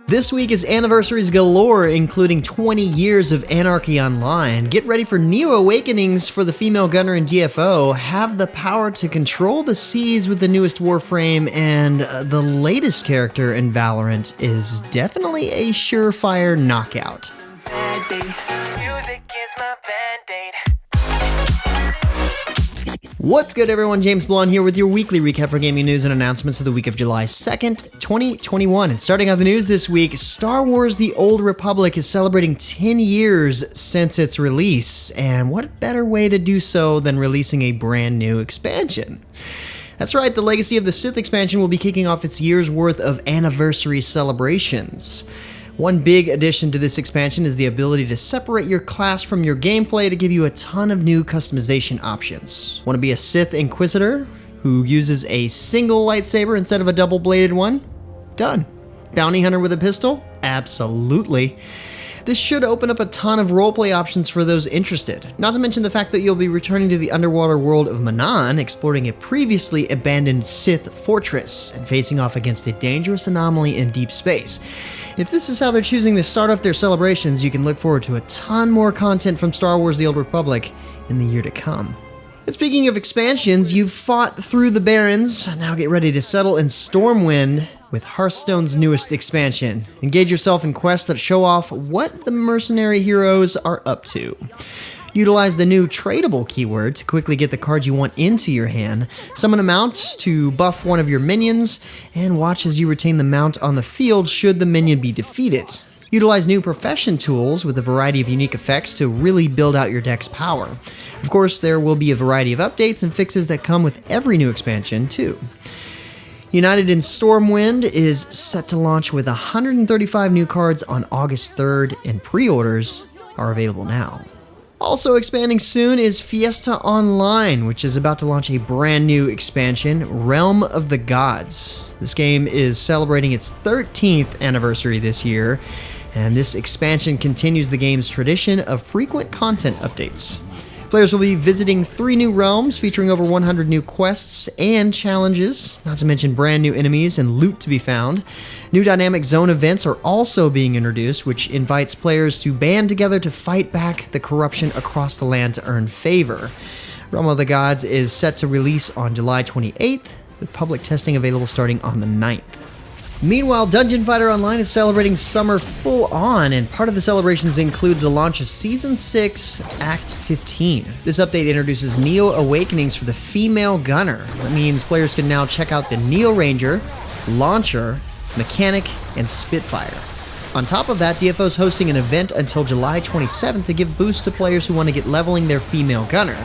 This week is anniversaries galore, including 20 years of Anarchy Online. Get ready for new awakenings for the female gunner in DFO, have the power to control the seas with the newest Warframe, and the latest character in Valorant is definitely a surefire knockout. Music is my Band-Aid. What's good, everyone? James Blonde here with your weekly recap for gaming news and announcements of the week of July 2nd, 2021. And starting out the news this week, Star Wars: The Old Republic is celebrating 10 years since its release. And what better way to do so than releasing a brand new expansion? That's right, the Legacy of the Sith expansion will be kicking off its year's worth of anniversary celebrations. One big addition to this expansion is the ability to separate your class from your gameplay to give you a ton of new customization options. Want to be a Sith Inquisitor who uses a single lightsaber instead of a double-bladed one? Done. Bounty Hunter with a pistol? Absolutely. This should open up a ton of roleplay options for those interested, not to mention the fact that you'll be returning to the underwater world of Manaan, exploring a previously abandoned Sith fortress, and facing off against a dangerous anomaly in deep space. If this is how they're choosing to start off their celebrations, you can look forward to a ton more content from Star Wars: The Old Republic in the year to come. And speaking of expansions, you've fought through the Barrens, now get ready to settle in Stormwind with Hearthstone's newest expansion. Engage yourself in quests that show off what the mercenary heroes are up to. Utilize the new tradable keyword to quickly get the cards you want into your hand, summon a mount to buff one of your minions, and watch as you retain the mount on the field should the minion be defeated. Utilize new profession tools with a variety of unique effects to really build out your deck's power. Of course, there will be a variety of updates and fixes that come with every new expansion, too. United in Stormwind is set to launch with 135 new cards on August 3rd, and pre-orders are available now. Also expanding soon is Fiesta Online, which is about to launch a brand new expansion, Realm of the Gods. This game is celebrating its 13th anniversary this year, and this expansion continues the game's tradition of frequent content updates. Players will be visiting 3 new realms featuring over 100 new quests and challenges, not to mention brand new enemies and loot to be found. New dynamic zone events are also being introduced, which invites players to band together to fight back the corruption across the land to earn favor. Realm of the Gods is set to release on July 28th, with public testing available starting on the 9th. Meanwhile, Dungeon Fighter Online is celebrating summer full on, and part of the celebrations includes the launch of Season 6, Act 15. This update introduces Neo Awakenings for the female gunner. That means players can now check out the Neo Ranger, Launcher, Mechanic, and Spitfire. On top of that, DFO is hosting an event until July 27th to give boosts to players who want to get leveling their female gunner,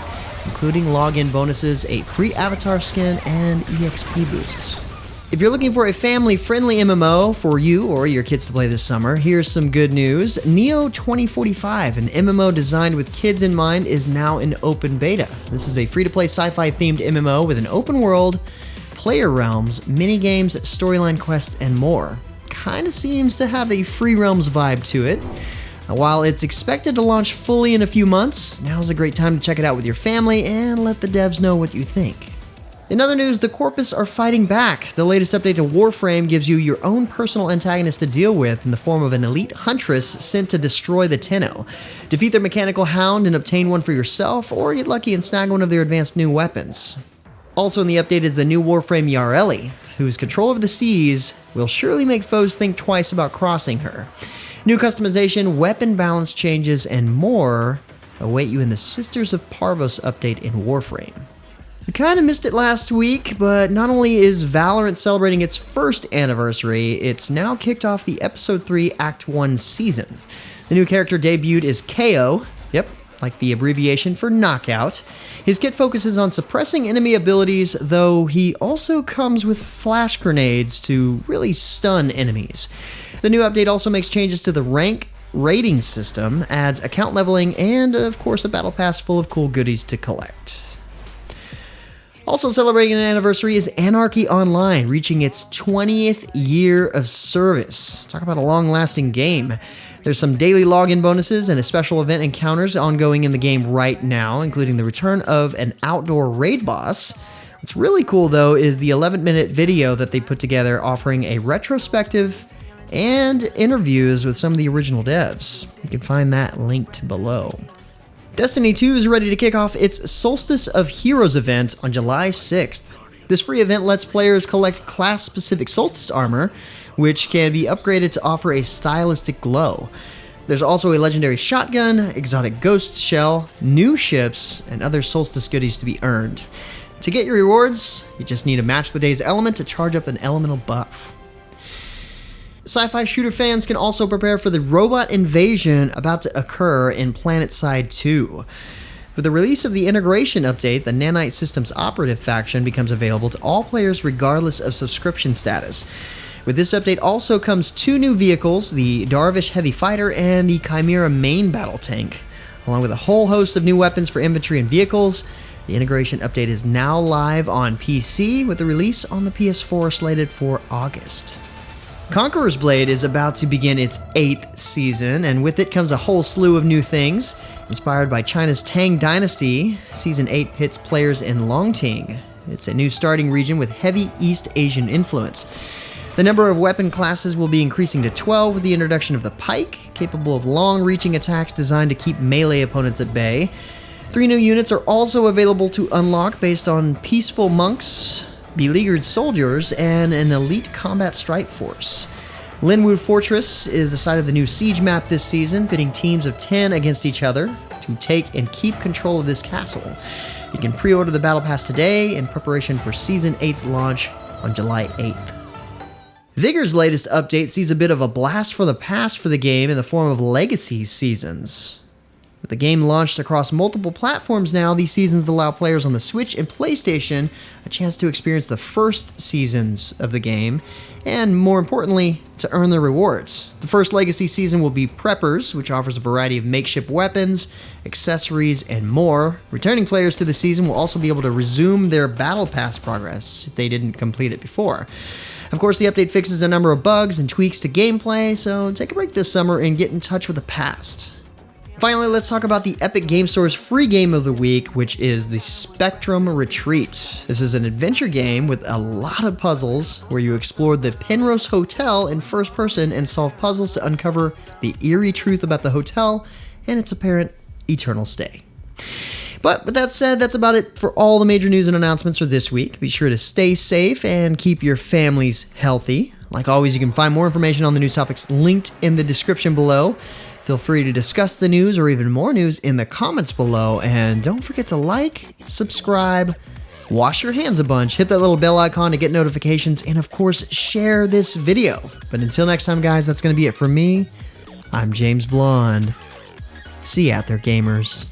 including login bonuses, a free avatar skin, and EXP boosts. If you're looking for a family-friendly MMO for you or your kids to play this summer, here's some good news. Neo 2045, an MMO designed with kids in mind, is now in open beta. This is a free-to-play sci-fi themed MMO with an open world, player realms, minigames, storyline quests, and more. Kinda seems to have a Free Realms vibe to it. While it's expected to launch fully in a few months, now's a great time to check it out with your family and let the devs know what you think. In other news, the Corpus are fighting back. The latest update to Warframe gives you your own personal antagonist to deal with in the form of an elite huntress sent to destroy the Tenno. Defeat their mechanical hound and obtain one for yourself, or get lucky and snag one of their advanced new weapons. Also in the update is the new Warframe Yareli, whose control of the seas will surely make foes think twice about crossing her. New customization, weapon balance changes, and more await you in the Sisters of Parvos update in Warframe. We kind of missed it last week, but not only is Valorant celebrating its first anniversary, it's now kicked off the Episode 3 Act 1 season. The new character debuted is KO, yep, like the abbreviation for knockout. His kit focuses on suppressing enemy abilities, though he also comes with flash grenades to really stun enemies. The new update also makes changes to the rank rating system, adds account leveling, and of course a battle pass full of cool goodies to collect. Also celebrating an anniversary is Anarchy Online, reaching its 20th year of service. Talk about a long-lasting game. There's some daily login bonuses and a special event encounters ongoing in the game right now, including the return of an outdoor raid boss. What's really cool, though, is the 11-minute video that they put together offering a retrospective and interviews with some of the original devs. You can find that linked below. Destiny 2 is ready to kick off its Solstice of Heroes event on July 6th. This free event lets players collect class-specific Solstice armor, which can be upgraded to offer a stylistic glow. There's also a legendary shotgun, exotic ghost shell, new ships, and other Solstice goodies to be earned. To get your rewards, you just need to match the day's element to charge up an elemental buff. Sci-fi shooter fans can also prepare for the robot invasion about to occur in PlanetSide 2. With the release of the integration update, the Nanite Systems operative faction becomes available to all players regardless of subscription status. With this update also comes 2 new vehicles, the Darvish Heavy Fighter and the Chimera Main Battle Tank, along with a whole host of new weapons for infantry and vehicles. The integration update is now live on PC, with the release on the PS4 slated for August. Conqueror's Blade is about to begin its 8th season, and with it comes a whole slew of new things. Inspired by China's Tang Dynasty, Season 8 pits players in Longting. It's a new starting region with heavy East Asian influence. The number of weapon classes will be increasing to 12 with the introduction of the Pike, capable of long-reaching attacks designed to keep melee opponents at bay. 3 new units are also available to unlock based on Peaceful Monks, Beleaguered Soldiers, and an elite combat strike force. Linwood Fortress is the site of the new siege map this season, pitting teams of 10 against each other to take and keep control of this castle. You can pre-order the Battle Pass today in preparation for Season 8's launch on July 8th. Vigor's latest update sees a bit of a blast from the past for the game in the form of legacy seasons. With the game launched across multiple platforms now, these seasons allow players on the Switch and PlayStation a chance to experience the first seasons of the game, and more importantly, to earn their rewards. The first legacy season will be Preppers, which offers a variety of makeshift weapons, accessories, and more. Returning players to the season will also be able to resume their Battle Pass progress if they didn't complete it before. Of course, the update fixes a number of bugs and tweaks to gameplay, so take a break this summer and get in touch with the past. Finally, let's talk about the Epic Game Store's free game of the week, which is the Spectrum Retreat. This is an adventure game with a lot of puzzles where you explore the Penrose Hotel in first person and solve puzzles to uncover the eerie truth about the hotel and its apparent eternal stay. But with that said, that's about it for all the major news and announcements for this week. Be sure to stay safe and keep your families healthy. Like always, you can find more information on the news topics linked in the description below. Feel free to discuss the news or even more news in the comments below. And don't forget to like, subscribe, wash your hands a bunch, hit that little bell icon to get notifications, and of course, share this video. But until next time, guys, that's going to be it for me. I'm James Blonde. See you out there, gamers.